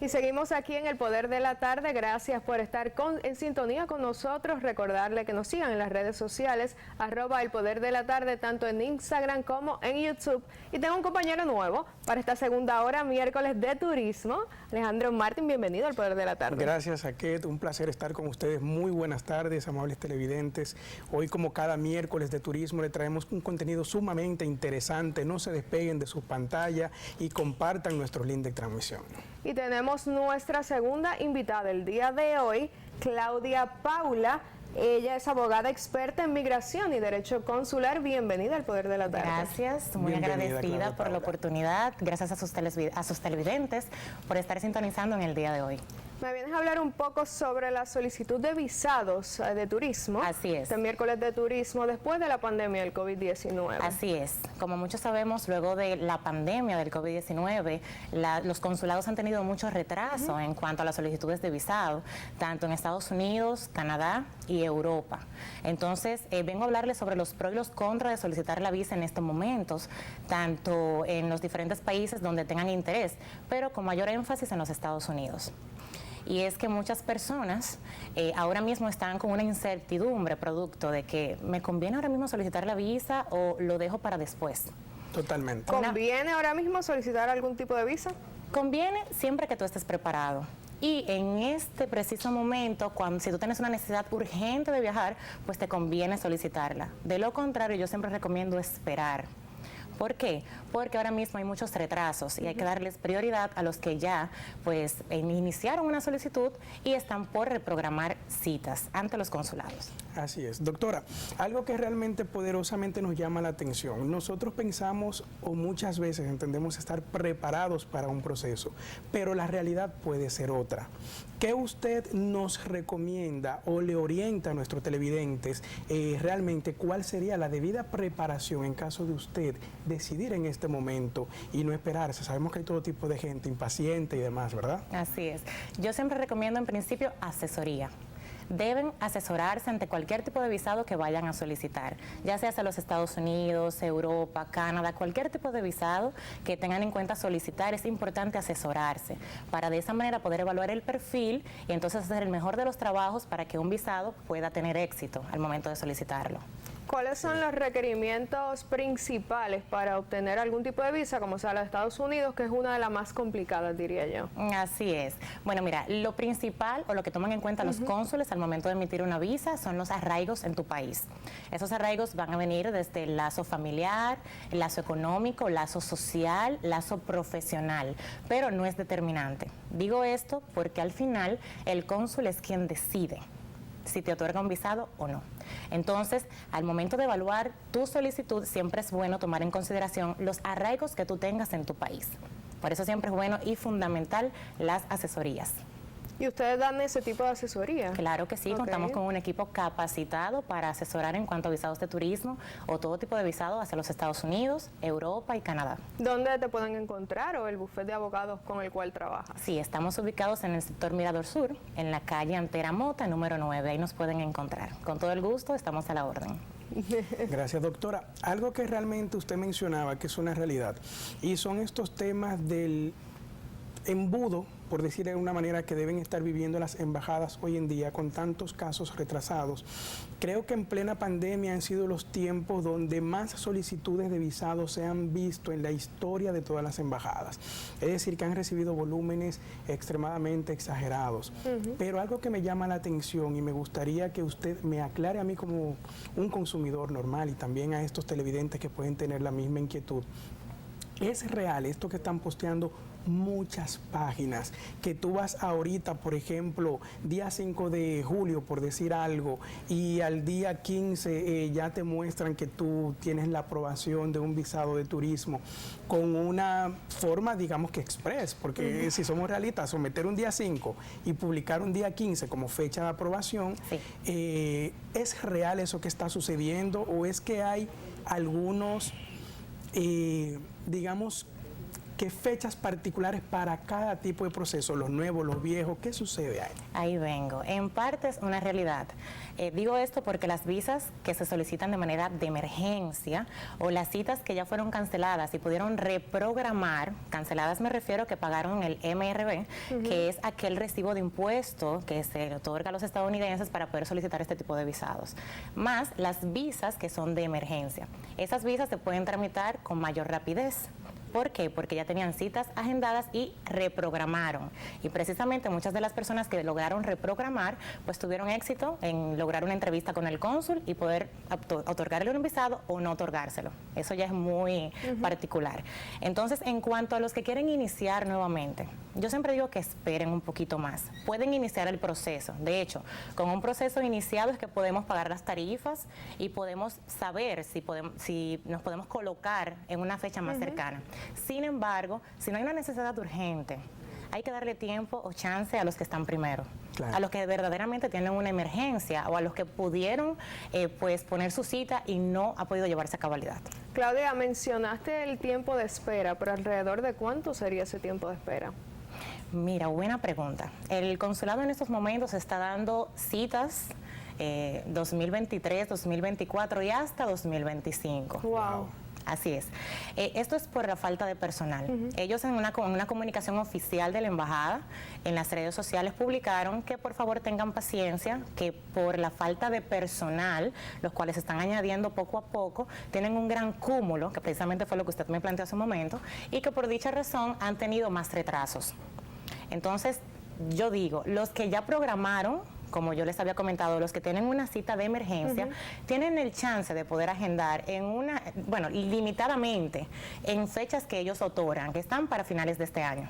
Y seguimos aquí en El Poder de la Tarde. Gracias por estar en sintonía con nosotros. Recordarle que nos sigan en las redes sociales, @El Poder de la Tarde, tanto en Instagram como en YouTube. Y tengo un compañero nuevo para esta segunda hora, miércoles de turismo. Alejandro Martín, bienvenido al Poder de la Tarde. Gracias, Aket. Un placer estar con ustedes. Muy buenas tardes, amables televidentes. Hoy, como cada miércoles de turismo, le traemos un contenido sumamente interesante. No se despeguen de sus pantallas y compartan nuestro link de transmisión. Y tenemos nuestra segunda invitada el día de hoy, Claudia Paula. Ella es abogada experta en migración y derecho consular. Bienvenida al Poder de la Tarde. Gracias, muy agradecida por la oportunidad. Gracias a sus televidentes por estar sintonizando en el día de hoy. Me vienes a hablar un poco sobre la solicitud de visados de turismo. Así es. Este miércoles de turismo después de la pandemia del COVID-19. Así es. Como muchos sabemos, luego de la pandemia del COVID-19, los consulados han tenido mucho retraso en cuanto a las solicitudes de visado, tanto en Estados Unidos, Canadá y Europa. Entonces, vengo a hablarles sobre los pros y los contras de solicitar la visa en estos momentos, tanto en los diferentes países donde tengan interés, pero con mayor énfasis en los Estados Unidos. Y es que muchas personas ahora mismo están con una incertidumbre producto de que me conviene ahora mismo solicitar la visa o lo dejo para después. Totalmente. ¿Conviene ahora mismo solicitar algún tipo de visa? Conviene siempre que tú estés preparado. Y en este preciso momento, si tú tienes una necesidad urgente de viajar, pues te conviene solicitarla. De lo contrario, yo siempre recomiendo esperar. ¿Por qué? Porque ahora mismo hay muchos retrasos y hay que darles prioridad a los que ya pues iniciaron una solicitud y están por reprogramar citas ante los consulados. Así es. Doctora, algo que realmente poderosamente nos llama la atención. Nosotros pensamos o muchas veces entendemos estar preparados para un proceso, pero la realidad puede ser otra. ¿Qué usted nos recomienda o le orienta a nuestros televidentes realmente cuál sería la debida preparación en caso de usted decidir en este momento y no esperarse? Sabemos que hay todo tipo de gente impaciente y demás, ¿verdad? Así es. Yo siempre recomiendo en principio asesoría. Deben asesorarse ante cualquier tipo de visado que vayan a solicitar, ya sea hacia los Estados Unidos, Europa, Canadá, cualquier tipo de visado que tengan en cuenta solicitar. Es importante asesorarse para de esa manera poder evaluar el perfil y entonces hacer el mejor de los trabajos para que un visado pueda tener éxito al momento de solicitarlo. ¿Cuáles son los requerimientos principales para obtener algún tipo de visa, como sea la de Estados Unidos, que es una de las más complicadas, diría yo? Así es. Bueno, mira, lo principal o lo que toman en cuenta los cónsules al momento de emitir una visa son los arraigos en tu país. Esos arraigos van a venir desde el lazo familiar, el lazo económico, lazo social, lazo profesional, pero no es determinante. Digo esto porque al final el cónsul es quien decide si te otorga un visado o no. Entonces, al momento de evaluar tu solicitud, siempre es bueno tomar en consideración los arraigos que tú tengas en tu país. Por eso siempre es bueno y fundamental las asesorías. ¿Y ustedes dan ese tipo de asesoría? Claro que sí, contamos con un equipo capacitado para asesorar en cuanto a visados de turismo o todo tipo de visado hacia los Estados Unidos, Europa y Canadá. ¿Dónde te pueden encontrar o el bufete de abogados con el cual trabajas? Sí, estamos ubicados en el sector Mirador Sur, en la calle Antera Mota, número 9. Ahí nos pueden encontrar. Con todo el gusto, estamos a la orden. Gracias, doctora. Algo que realmente usted mencionaba que es una realidad y son estos temas del embudo, por decir de una manera, que deben estar viviendo las embajadas hoy en día con tantos casos retrasados. Creo que en plena pandemia han sido los tiempos donde más solicitudes de visado se han visto en la historia de todas las embajadas. Es decir, que han recibido volúmenes extremadamente exagerados. Pero algo que me llama la atención y me gustaría que usted me aclare a mí como un consumidor normal y también a estos televidentes que pueden tener la misma inquietud. ¿Es real esto que están posteando muchas páginas, que tú vas ahorita, por ejemplo, día 5 de julio, por decir algo, y al día 15 ya te muestran que tú tienes la aprobación de un visado de turismo con una forma, digamos que express, porque si somos realistas, someter un día 5 y publicar un día 15 como fecha de aprobación, ¿es real eso que está sucediendo o es que hay algunos, digamos, ¿Qué fechas particulares para cada tipo de proceso? ¿Los nuevos, los viejos? ¿Qué sucede ahí? Ahí vengo. En parte es una realidad. Digo esto porque las visas que se solicitan de manera de emergencia o las citas que ya fueron canceladas y pudieron reprogramar, canceladas me refiero que pagaron el MRB, que es aquel recibo de impuesto que se otorga a los estadounidenses para poder solicitar este tipo de visados, más las visas que son de emergencia. Esas visas se pueden tramitar con mayor rapidez. ¿Por qué? Porque ya tenían citas agendadas y reprogramaron. Y precisamente muchas de las personas que lograron reprogramar, pues tuvieron éxito en lograr una entrevista con el cónsul y poder otorgarle un visado o no otorgárselo. Eso ya es muy particular. Entonces, en cuanto a los que quieren iniciar nuevamente, yo siempre digo que esperen un poquito más. Pueden iniciar el proceso. De hecho, con un proceso iniciado es que podemos pagar las tarifas y podemos saber si nos podemos colocar en una fecha más cercana. Sin embargo, si no hay una necesidad urgente, hay que darle tiempo o chance a los que están primero, claro, a los que verdaderamente tienen una emergencia o a los que pudieron pues poner su cita y no ha podido llevarse a cabalidad. Claudia, mencionaste el tiempo de espera, pero ¿alrededor de cuánto sería ese tiempo de espera? Mira, buena pregunta. El consulado en estos momentos está dando citas 2023, 2024 y hasta 2025. Wow. Así es. Esto es por la falta de personal. Ellos en una comunicación oficial de la embajada en las redes sociales publicaron que por favor tengan paciencia, que por la falta de personal, los cuales están añadiendo poco a poco, tienen un gran cúmulo, que precisamente fue lo que usted me planteó hace un momento, y que por dicha razón han tenido más retrasos. Entonces, yo digo, los que ya programaron, como yo les había comentado, los que tienen una cita de emergencia, tienen el chance de poder agendar limitadamente en fechas que ellos otorgan, que están para finales de este año.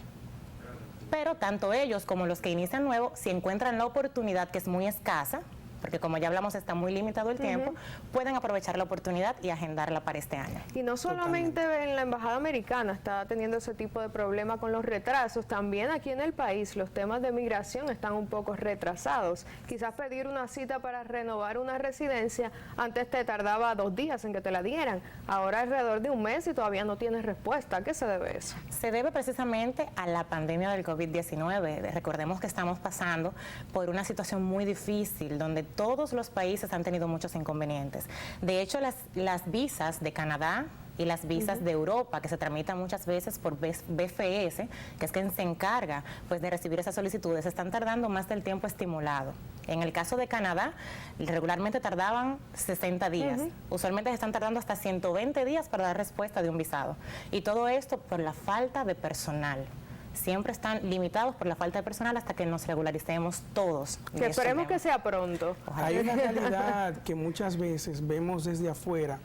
Pero tanto ellos como los que inician nuevo, si encuentran la oportunidad, que es muy escasa, porque como ya hablamos está muy limitado el tiempo, pueden aprovechar la oportunidad y agendarla para este año. Y no solamente en la embajada americana está teniendo ese tipo de problema con los retrasos, también aquí en el país los temas de migración están un poco retrasados. Quizás pedir una cita para renovar una residencia, antes te tardaba 2 días en que te la dieran, ahora alrededor de un mes y todavía no tienes respuesta. ¿A qué se debe eso? Se debe precisamente a la pandemia del COVID-19. Recordemos que estamos pasando por una situación muy difícil, donde todos los países han tenido muchos inconvenientes. De hecho, las visas de Canadá y las visas de Europa, que se tramitan muchas veces por BFS, que es quien se encarga pues de recibir esas solicitudes, están tardando más del tiempo estimulado. En el caso de Canadá, regularmente tardaban 60 días. Usualmente se están tardando hasta 120 días para dar respuesta de un visado. Y todo esto por la falta de personal. Siempre están limitados por la falta de personal hasta que nos regularicemos todos. Que esperemos que sea pronto. Ojalá. Hay una realidad que muchas veces vemos desde afuera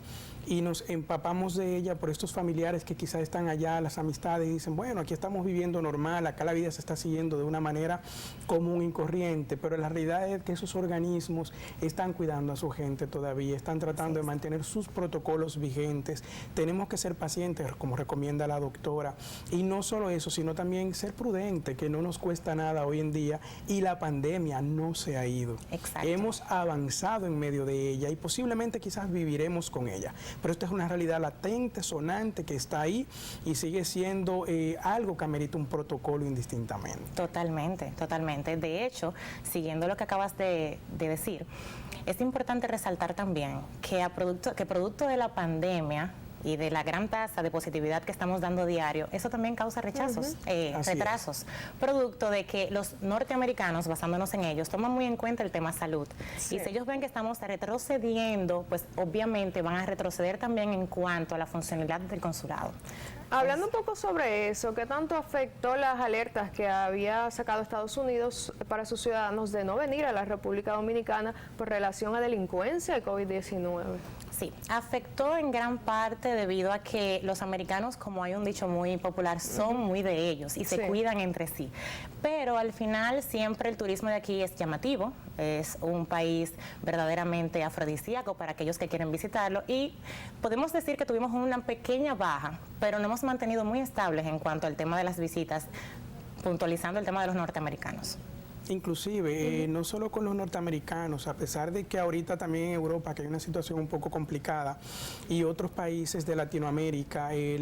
y nos empapamos de ella por estos familiares que quizás están allá, las amistades, y dicen, bueno, aquí estamos viviendo normal, acá la vida se está siguiendo de una manera común y corriente, pero la realidad es que esos organismos están cuidando a su gente todavía, están tratando de mantener sus protocolos vigentes. Tenemos que ser pacientes, como recomienda la doctora, y no solo eso, sino también ser prudente, que no nos cuesta nada hoy en día, y la pandemia no se ha ido. Exacto. Hemos avanzado en medio de ella y posiblemente quizás viviremos con ella. Pero esta es una realidad latente, sonante, que está ahí y sigue siendo algo que amerita un protocolo indistintamente. Totalmente, totalmente. De hecho, siguiendo lo que acabas de decir, es importante resaltar también que producto de la pandemia y de la gran tasa de positividad que estamos dando diario, eso también causa rechazos, retrasos, producto de que los norteamericanos, basándonos en ellos, toman muy en cuenta el tema salud. Sí. Y si ellos ven que estamos retrocediendo, pues obviamente van a retroceder también en cuanto a la funcionalidad del consulado. Hablando un poco sobre eso, ¿qué tanto afectó las alertas que había sacado Estados Unidos para sus ciudadanos de no venir a la República Dominicana por relación a delincuencia y COVID-19? Sí, afectó en gran parte debido a que los americanos, como hay un dicho muy popular, son muy de ellos y se cuidan entre sí. Pero al final siempre el turismo de aquí es llamativo, es un país verdaderamente afrodisíaco para aquellos que quieren visitarlo y podemos decir que tuvimos una pequeña baja, pero nos hemos mantenido muy estables en cuanto al tema de las visitas, puntualizando el tema de los norteamericanos. Inclusive, no solo con los norteamericanos, a pesar de que ahorita también en Europa, que hay una situación un poco complicada, y otros países de Latinoamérica, es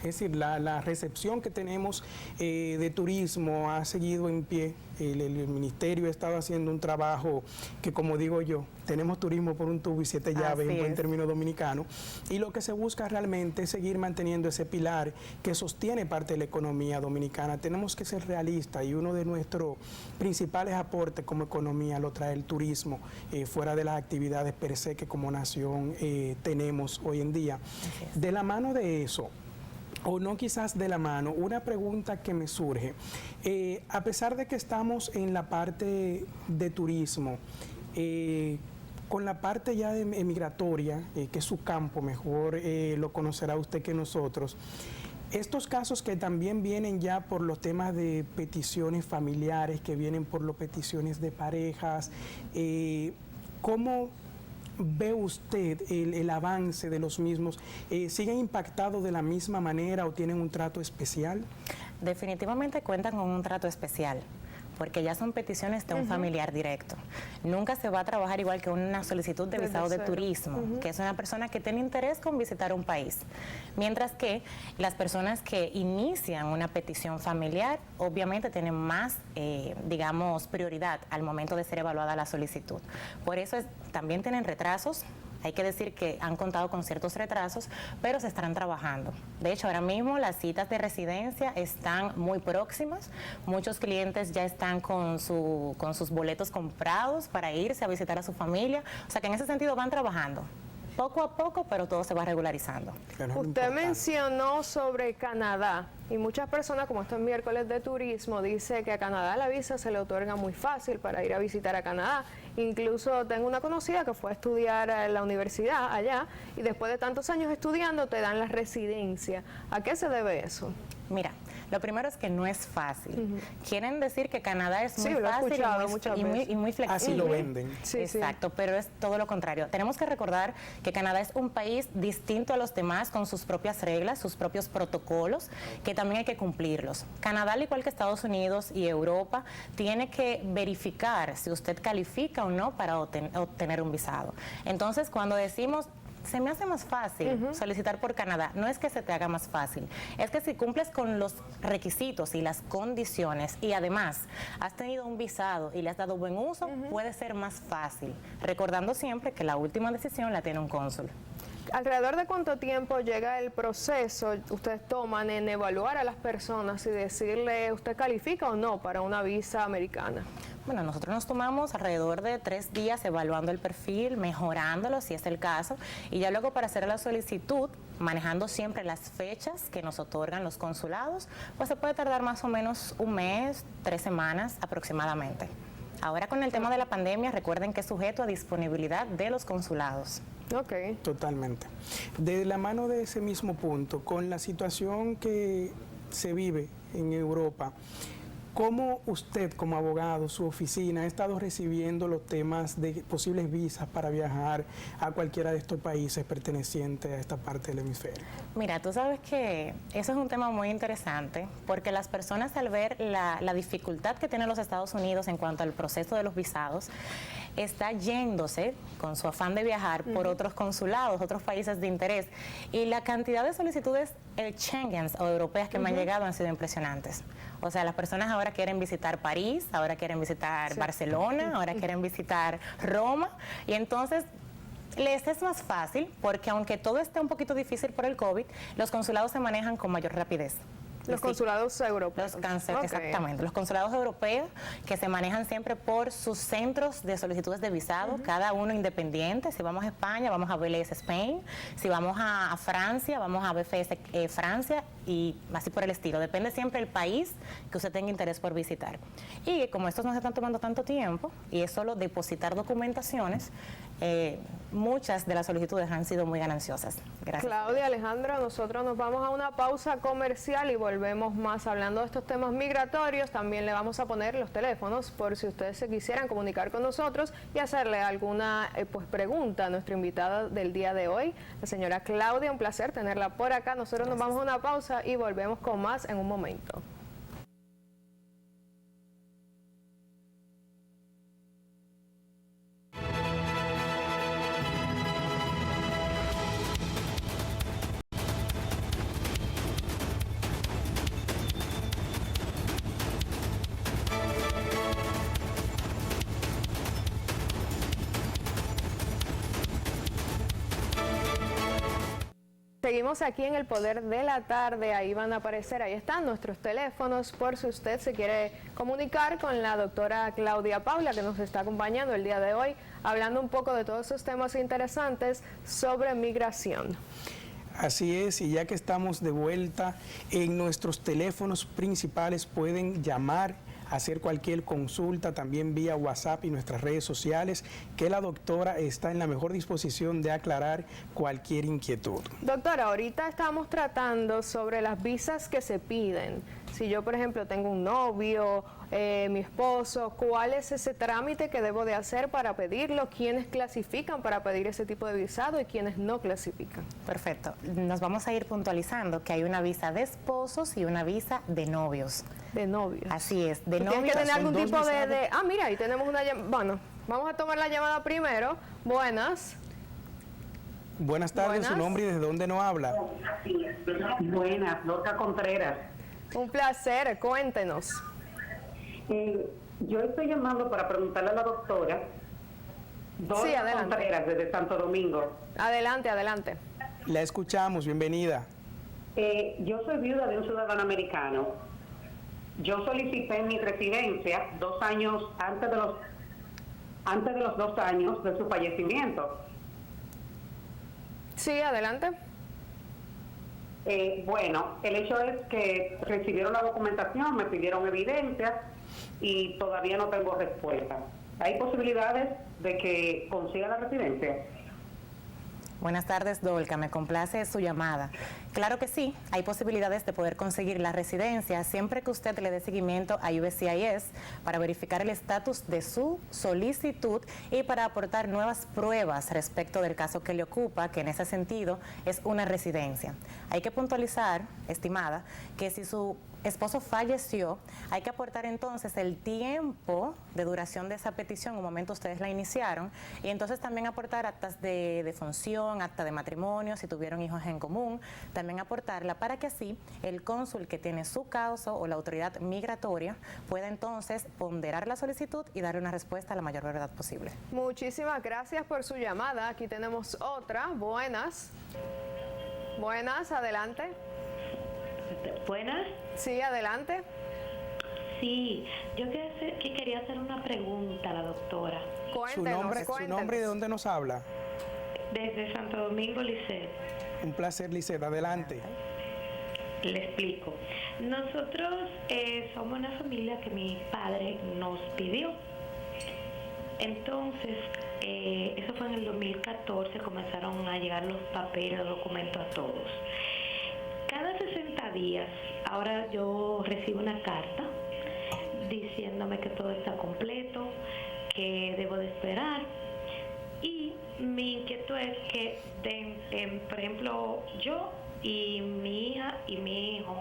decir, la recepción que tenemos de turismo ha seguido en pie. El ministerio ha estado haciendo un trabajo que, como digo yo, tenemos turismo por un tubo y 7 llaves, en buen término dominicano, y lo que se busca realmente es seguir manteniendo ese pilar que sostiene parte de la economía dominicana. Tenemos que ser realistas, y uno de nuestros principales aportes como economía lo trae el turismo, fuera de las actividades per se que como nación tenemos hoy en día. De la mano de eso, o no quizás de la mano, una pregunta que me surge, a pesar de que estamos en la parte de turismo, con la parte ya de migratoria, que es su campo, mejor lo conocerá usted que nosotros, estos casos que también vienen ya por los temas de peticiones familiares, que vienen por las peticiones de parejas, ¿cómo ve usted el avance de los mismos? ¿Siguen impactados de la misma manera o tienen un trato especial? Definitivamente cuentan con un trato especial, porque ya son peticiones de un familiar directo. Nunca se va a trabajar igual que una solicitud de visado de turismo, que es una persona que tiene interés con visitar un país. Mientras que las personas que inician una petición familiar, obviamente tienen más, digamos, prioridad al momento de ser evaluada la solicitud. Por eso también tienen retrasos. Hay que decir que han contado con ciertos retrasos, pero se estarán trabajando. De hecho, ahora mismo las citas de residencia están muy próximas. Muchos clientes ya están con sus boletos comprados para irse a visitar a su familia. O sea que en ese sentido van trabajando. Poco a poco, pero todo se va regularizando. Usted mencionó sobre Canadá, y muchas personas, como esto es miércoles de turismo, dice que a Canadá la visa se le otorga muy fácil para ir a visitar a Canadá. Incluso tengo una conocida que fue a estudiar a la universidad allá, y después de tantos años estudiando te dan la residencia. ¿A qué se debe eso? Mira, lo primero es que no es fácil. Quieren decir que Canadá es muy fácil y muy flexible. Así lo venden. Sí, exacto, pero es todo lo contrario. Tenemos que recordar que Canadá es un país distinto a los demás, con sus propias reglas, sus propios protocolos, que también hay que cumplirlos. Canadá, al igual que Estados Unidos y Europa, tiene que verificar si usted califica o no para obtener un visado. Entonces, cuando decimos se me hace más fácil solicitar por Canadá, no es que se te haga más fácil, es que si cumples con los requisitos y las condiciones y además has tenido un visado y le has dado buen uso, puede ser más fácil, recordando siempre que la última decisión la tiene un cónsul. ¿Alrededor de cuánto tiempo llega el proceso ustedes toman en evaluar a las personas y decirle usted califica o no para una visa americana? Bueno, nosotros nos tomamos alrededor de 3 días evaluando el perfil, mejorándolo si es el caso, y ya luego para hacer la solicitud, manejando siempre las fechas que nos otorgan los consulados, pues se puede tardar más o menos 1 mes, 3 semanas aproximadamente. Ahora con el tema de la pandemia, recuerden que es sujeto a disponibilidad de los consulados. Okay. Totalmente. De la mano de ese mismo punto, con la situación que se vive en Europa, ¿cómo usted como abogado, su oficina, ha estado recibiendo los temas de posibles visas para viajar a cualquiera de estos países pertenecientes a esta parte del hemisferio? Mira, tú sabes que eso es un tema muy interesante porque las personas al ver la dificultad que tienen los Estados Unidos en cuanto al proceso de los visados, está yéndose con su afán de viajar por otros consulados, otros países de interés, y la cantidad de solicitudes Schengen o europeas que me han llegado han sido impresionantes. O sea, las personas ahora quieren visitar París, ahora quieren visitar Barcelona, ahora quieren visitar Roma, y entonces les es más fácil porque aunque todo esté un poquito difícil por el COVID, los consulados se manejan con mayor rapidez. Los consulados europeos. Exactamente, los consulados europeos que se manejan siempre por sus centros de solicitudes de visado, cada uno independiente. Si vamos a España, vamos a BLS Spain. Si vamos a Francia, vamos a BFS Francia y así por el estilo. Depende siempre del país que usted tenga interés por visitar. Y como estos no se están tomando tanto tiempo y es solo depositar documentaciones, muchas de las solicitudes han sido muy gananciosas. Gracias. Claudia, Alejandro, nosotros nos vamos a una pausa comercial y volvemos más hablando de estos temas migratorios. También le vamos a poner los teléfonos por si ustedes se quisieran comunicar con nosotros y hacerle alguna pregunta a nuestra invitada del día de hoy, la señora Claudia. Un placer tenerla por acá. Nosotros nos vamos a una pausa y volvemos con más en un momento. Seguimos aquí en El Poder de la Tarde, ahí van a aparecer, ahí están nuestros teléfonos por si usted se quiere comunicar con la doctora Claudia Paula, que nos está acompañando el día de hoy, hablando un poco de todos esos temas interesantes sobre migración. Así es, y ya que estamos de vuelta, en nuestros teléfonos principales pueden llamar, hacer cualquier consulta, también vía WhatsApp y nuestras redes sociales, que la doctora está en la mejor disposición de aclarar cualquier inquietud. Doctora, ahorita estamos tratando sobre las visas que se piden. Si yo, por ejemplo, tengo un novio, mi esposo, ¿cuál es ese trámite que debo de hacer para pedirlo? ¿Quiénes clasifican para pedir ese tipo de visado y quiénes no clasifican? Perfecto. Nos vamos a ir puntualizando que hay una visa de esposos y una visa de novios. De novios. Así es, de novios. Tienes que tener Son algún dos tipo visados. Ah, mira, ahí tenemos una llamada. Bueno, vamos a tomar la llamada primero. Buenas. Buenas tardes, Buenas. su nombre y desde dónde nos habla. Buenas, Lorca Contreras. Un placer, cuéntenos. Yo estoy llamando para preguntarle a la doctora, Sí, adelante. Contreras, desde Santo Domingo. Adelante, adelante. La escuchamos, bienvenida. Yo soy viuda de un ciudadano americano. Yo solicité mi residencia 2 años antes de los 2 años de su fallecimiento. Sí, adelante. Bueno, el hecho es que recibieron la documentación, me pidieron evidencias y todavía no tengo respuesta. ¿Hay posibilidades de que consiga la residencia? Buenas tardes, Dolca. Me complace su llamada. Claro que sí, hay posibilidades de poder conseguir la residencia siempre que usted le dé seguimiento a USCIS para verificar el estatus de su solicitud y para aportar nuevas pruebas respecto del caso que le ocupa, que en ese sentido es una residencia. Hay que puntualizar, estimada, que si su esposo falleció, hay que aportar entonces el tiempo de duración de esa petición, en un momento ustedes la iniciaron, y entonces también aportar actas de defunción, acta de matrimonio, si tuvieron hijos en común, también aportarla para que así el cónsul que tiene su causa o la autoridad migratoria pueda entonces ponderar la solicitud y darle una respuesta a la mayor brevedad posible. Muchísimas gracias por su llamada. Aquí tenemos otra. Buenas. Buenas, adelante. Buenas. Sí, adelante. Sí, yo quería hacer una pregunta a la doctora. Su Cuéntenos. nombre y de dónde nos habla. Desde Santo Domingo, Licet. Un placer, Lisset, adelante. Le explico. Nosotros somos una familia que mi padre nos pidió. Entonces, eso fue en el 2014, comenzaron a llegar los papeles, los documentos a todos. Cada 60 días, ahora yo recibo una carta diciéndome que todo está completo, que debo de esperar. Y mi inquietud es que, por ejemplo, yo y mi hija y mi hijo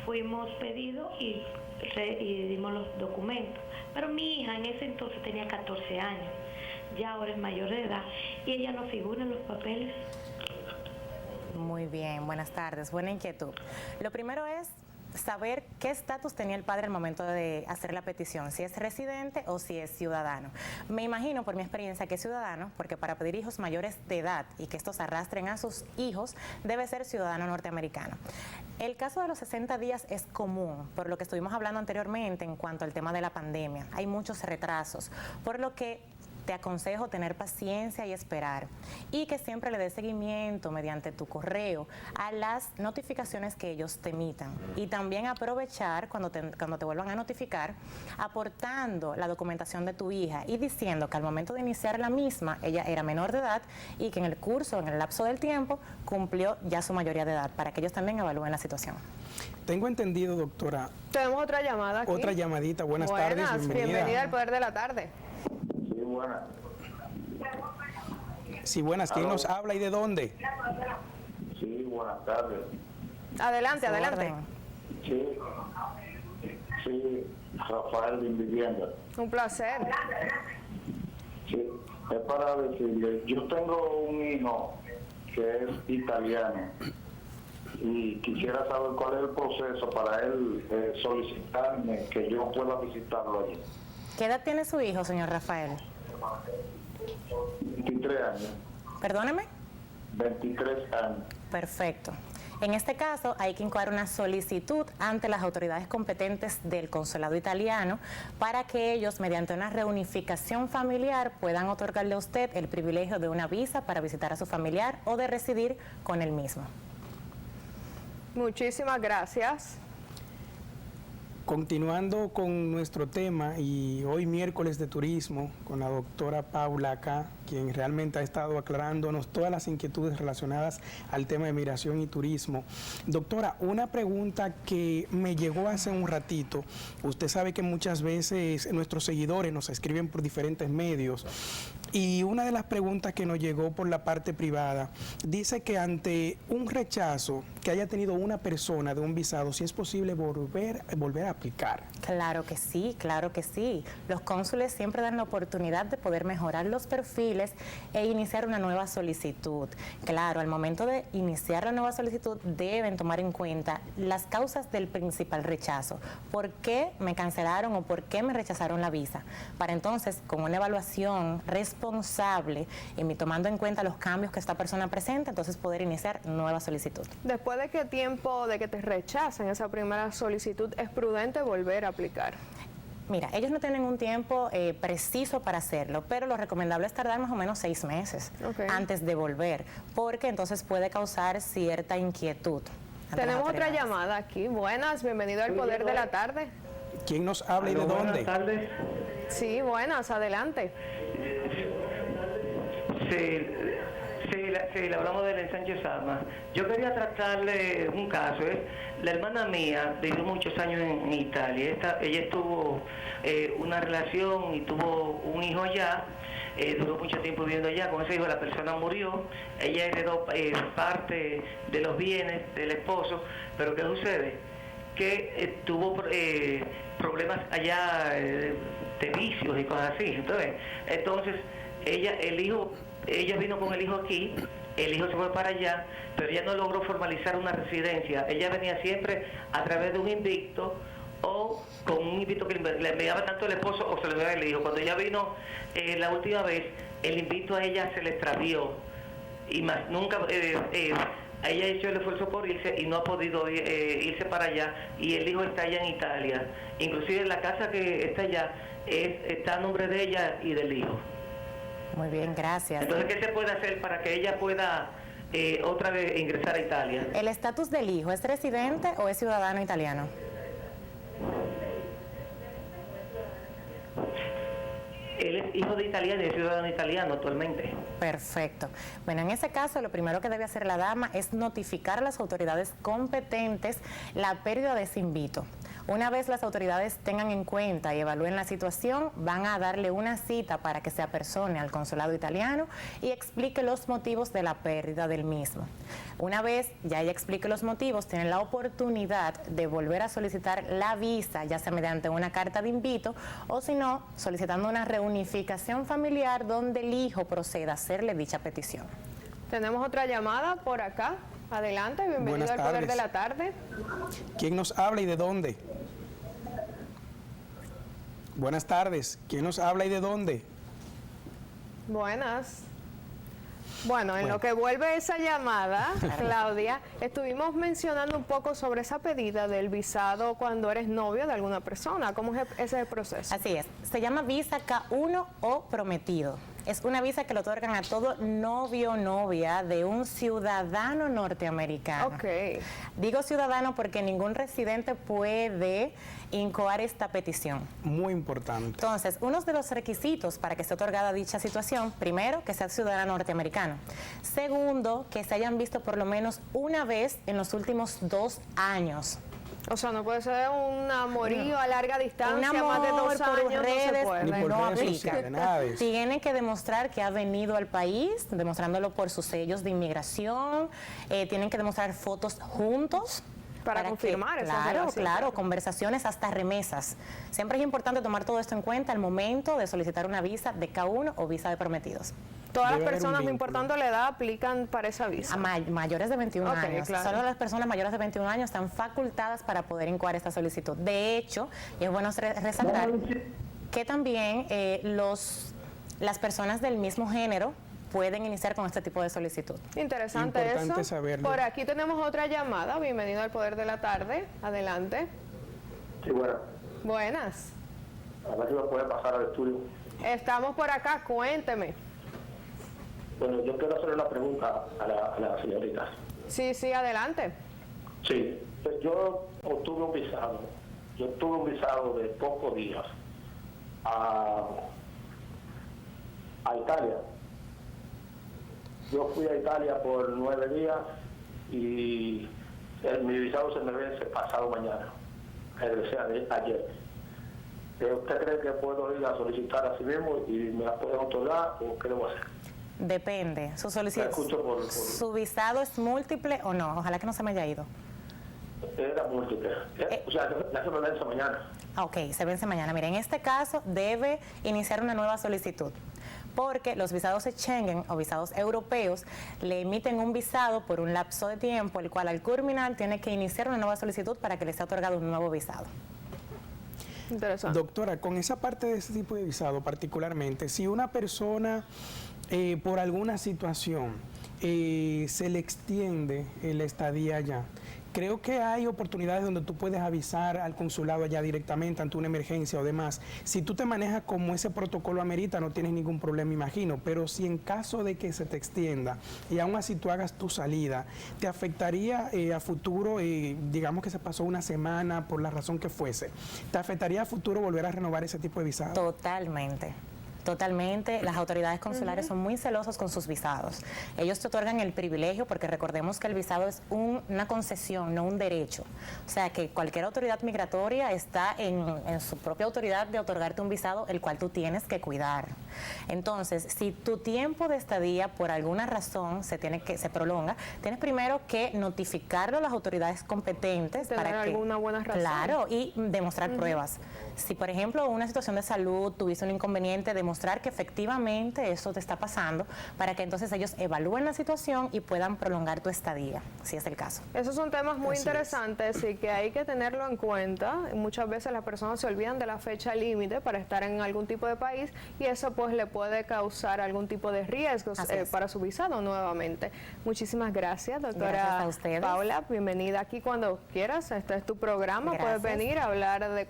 fuimos pedidos y dimos los documentos. Pero mi hija en ese entonces tenía 14 años, ya ahora es mayor de edad, y ella no figura en los papeles. Muy bien, buenas tardes, buena inquietud. Lo primero es saber qué estatus tenía el padre al momento de hacer la petición, si es residente o si es ciudadano. Me imagino por mi experiencia que es ciudadano, porque para pedir hijos mayores de edad y que estos arrastren a sus hijos, debe ser ciudadano norteamericano. El caso de los 60 días es común, por lo que estuvimos hablando anteriormente en cuanto al tema de la pandemia. Hay muchos retrasos, por lo que te aconsejo tener paciencia y esperar, y que siempre le des seguimiento mediante tu correo a las notificaciones que ellos te emitan, y también aprovechar cuando te vuelvan a notificar aportando la documentación de tu hija y diciendo que al momento de iniciar la misma ella era menor de edad y que en el curso, en el lapso del tiempo, cumplió ya su mayoría de edad, para que ellos también evalúen la situación. Tengo entendido, doctora, Tenemos otra llamada aquí. otra llamadita. Buenas tardes, bienvenida al Poder de la Tarde. Sí, buenas. Sí, buenas. ¿Quién nos habla y de dónde? Sí, buenas tardes. Adelante, Su adelante. orden. Sí, Rafael de Vivienda. Un placer. Sí, es para decirle, yo tengo un hijo que es italiano y quisiera saber cuál es el proceso para él solicitarme que yo pueda visitarlo allí. ¿Qué edad tiene su hijo, señor Rafael? 23 años. Perdóneme. 23 años. Perfecto. En este caso hay que incoar una solicitud ante las autoridades competentes del consulado italiano para que ellos, mediante una reunificación familiar, puedan otorgarle a usted el privilegio de una visa para visitar a su familiar o de residir con el mismo. Muchísimas gracias. Continuando con nuestro tema y hoy miércoles de turismo con la doctora Paula acá, quien realmente ha estado aclarándonos todas las inquietudes relacionadas al tema de migración y turismo. Doctora, una pregunta que me llegó hace un ratito. Usted sabe que muchas veces nuestros seguidores nos escriben por diferentes medios y una de las preguntas que nos llegó por la parte privada dice que ante un rechazo que haya tenido una persona de un visado, si es posible volver a aplicar. Claro que sí, claro que sí. Los cónsules siempre dan la oportunidad de poder mejorar los perfiles e iniciar una nueva solicitud. Claro, al momento de iniciar la nueva solicitud deben tomar en cuenta las causas del principal rechazo. ¿Por qué me cancelaron o por qué me rechazaron la visa? Para entonces, con una evaluación responsable y tomando en cuenta los cambios que esta persona presenta, entonces poder iniciar nueva solicitud. ¿Después de qué tiempo de que te rechacen esa primera solicitud es prudente volver a aplicar? Mira, ellos no tienen un tiempo preciso para hacerlo, pero lo recomendable es tardar más o menos 6 meses antes de volver, porque entonces puede causar cierta inquietud. Tenemos otra llamada aquí. Buenas, bienvenido al Poder de la Tarde. ¿Quién nos habla y de dónde? Buenas tardes. Sí, buenas, adelante. Sí, le hablamos del ensanche Sama. Yo quería tratarle un caso. La hermana mía vivió muchos años en Italia. Ella estuvo una relación y tuvo un hijo allá. Duró mucho tiempo viviendo allá. Con ese hijo la persona murió. Ella heredó parte de los bienes del esposo. Pero ¿qué sucede? Que tuvo problemas allá de vicios y cosas así. Entonces ella vino con el hijo aquí, el hijo se fue para allá, pero ella no logró formalizar una residencia. Ella venía siempre a través de un invicto o con un invicto que le enviaba tanto el esposo o se le enviaba el hijo. Cuando ella vino la última vez, el invicto a ella se le extravió y más nunca... ella ha hecho el esfuerzo por irse y no ha podido irse para allá y el hijo está allá en Italia. Inclusive la casa que está allá está a nombre de ella y del hijo. Muy bien, gracias. Entonces, ¿qué se puede hacer para que ella pueda otra vez ingresar a Italia? ¿El estatus del hijo es residente o es ciudadano italiano? Él es hijo de italiano y es ciudadano italiano actualmente. Perfecto. Bueno, en ese caso, lo primero que debe hacer la dama es notificar a las autoridades competentes la pérdida de ese invito. Una vez las autoridades tengan en cuenta y evalúen la situación, van a darle una cita para que se apersone al consulado italiano y explique los motivos de la pérdida del mismo. Una vez ya ella explique los motivos, tienen la oportunidad de volver a solicitar la visa, ya sea mediante una carta de invito o si no, solicitando una reunificación familiar donde el hijo proceda a hacerle dicha petición. Tenemos otra llamada por acá. Adelante, bienvenido Buenas al Poder tardes. de la Tarde. ¿Quién nos habla y de dónde? Buenas tardes. ¿Quién nos habla y de dónde? Buenas. Bueno, en lo que vuelve esa llamada, Claudia, estuvimos mencionando un poco sobre esa pedida del visado cuando eres novio de alguna persona. ¿Cómo es ese proceso? Así es, se llama visa K1 o prometido. Es una visa que le otorgan a todo novio o novia de un ciudadano norteamericano. Ok. Digo ciudadano porque ningún residente puede incoar esta petición. Muy importante. Entonces, uno de los requisitos para que esté otorgada dicha situación, primero, que sea ciudadano norteamericano. Segundo, que se hayan visto por lo menos una vez en los últimos 2 años. O sea, no puede ser un amorío a larga distancia, Un más de 2 amor por años, no se redes, puede. Ni por no redes aplica. sociales, nada de eso. Tiene que demostrar que ha venido al país, demostrándolo por sus sellos de inmigración. Tienen que demostrar fotos juntos. Para confirmar esa relación. Claro, conversaciones hasta remesas. Siempre es importante tomar todo esto en cuenta al momento de solicitar una visa de K1 o visa de prometidos. Todas las Debe haber un personas, no vínculo. importando la edad, aplican para esa visa. A mayores de 21 Ok, años. claro. Solo las personas mayores de 21 años están facultadas para poder incoar esta solicitud. De hecho, y es bueno resaltar que también las personas del mismo género pueden iniciar con este tipo de solicitud. Interesante Importante eso. saberlo. Por aquí tenemos otra llamada. Bienvenido al Poder de la Tarde. Adelante. Sí, bueno, Buenas. a ver si me puede pasar al estudio. Estamos por acá. Cuénteme. Bueno, yo quiero hacer una pregunta a la señorita. Sí, adelante. Sí, pues yo obtuve un visado. Yo tuve un visado de pocos días a Italia. Yo fui a Italia por 9 días y mi visado se me vence pasado mañana. Regresé ayer. ¿Usted cree que puedo ir a solicitar así mismo y me la pueden otorgar o qué debo hacer? Depende. Su solicitud, Escucho por- ¿su visado es múltiple o no? Ojalá que no se me haya ido. Era múltiple. O sea, ya se me vence mañana. Ok, se vence mañana. Mira, en este caso debe iniciar una nueva solicitud, porque los visados Schengen o visados europeos le emiten un visado por un lapso de tiempo, el cual al culminar tiene que iniciar una nueva solicitud para que le sea otorgado un nuevo visado. Interesante. Doctora, con esa parte de ese tipo de visado particularmente, si una persona por alguna situación se le extiende la estadía allá, creo que hay oportunidades donde tú puedes avisar al consulado allá directamente ante una emergencia o demás. Si tú te manejas como ese protocolo amerita, no tienes ningún problema, imagino. Pero si en caso de que se te extienda y aún así tú hagas tu salida, ¿te afectaría a futuro, digamos que se pasó una semana por la razón que fuese, ¿te afectaría a futuro volver a renovar ese tipo de visado? Totalmente. Totalmente, las autoridades consulares son muy celosos con sus visados. Ellos te otorgan el privilegio, porque recordemos que el visado es una concesión, no un derecho. O sea que cualquier autoridad migratoria está en su propia autoridad de otorgarte un visado, el cual tú tienes que cuidar. Entonces, si tu tiempo de estadía por alguna razón se prolonga, tienes primero que notificarlo a las autoridades competentes Tener para que alguna buena razón. Claro, y demostrar pruebas. Si, por ejemplo, una situación de salud, tuviste un inconveniente, demostrar que efectivamente eso te está pasando, para que entonces ellos evalúen la situación y puedan prolongar tu estadía, si es el caso. Esos son temas muy Así interesantes y que hay que tenerlo en cuenta. Muchas veces las personas se olvidan de la fecha límite para estar en algún tipo de país y eso pues le puede causar algún tipo de riesgos para su visado nuevamente. Muchísimas gracias, doctora Gracias a ustedes. Paula. Bienvenida aquí cuando quieras. Este es tu programa. Gracias. Puedes venir a hablar de...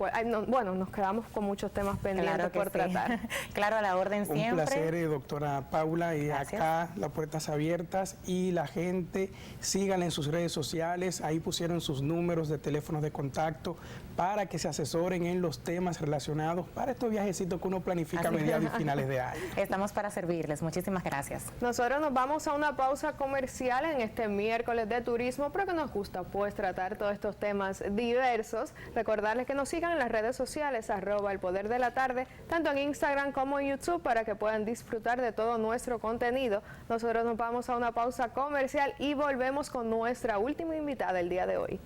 bueno, nos quedamos con muchos temas pendientes Claro que por sí. tratar. Claro, a la orden Un siempre. placer, doctora Paula, y Gracias. acá las puertas abiertas y la gente, síganla en sus redes sociales, ahí pusieron sus números de teléfonos de contacto para que se asesoren en los temas relacionados para estos viajecitos que uno planifica a Así. mediados y finales de año. Estamos para servirles. Muchísimas gracias. Nosotros nos vamos a una pausa comercial en este miércoles de turismo, pero que nos gusta pues tratar todos estos temas diversos. Recordarles que nos sigan en las redes sociales, @elpoderdelatardé, tanto en Instagram como en YouTube, para que puedan disfrutar de todo nuestro contenido. Nosotros nos vamos a una pausa comercial y volvemos con nuestra última invitada del día de hoy.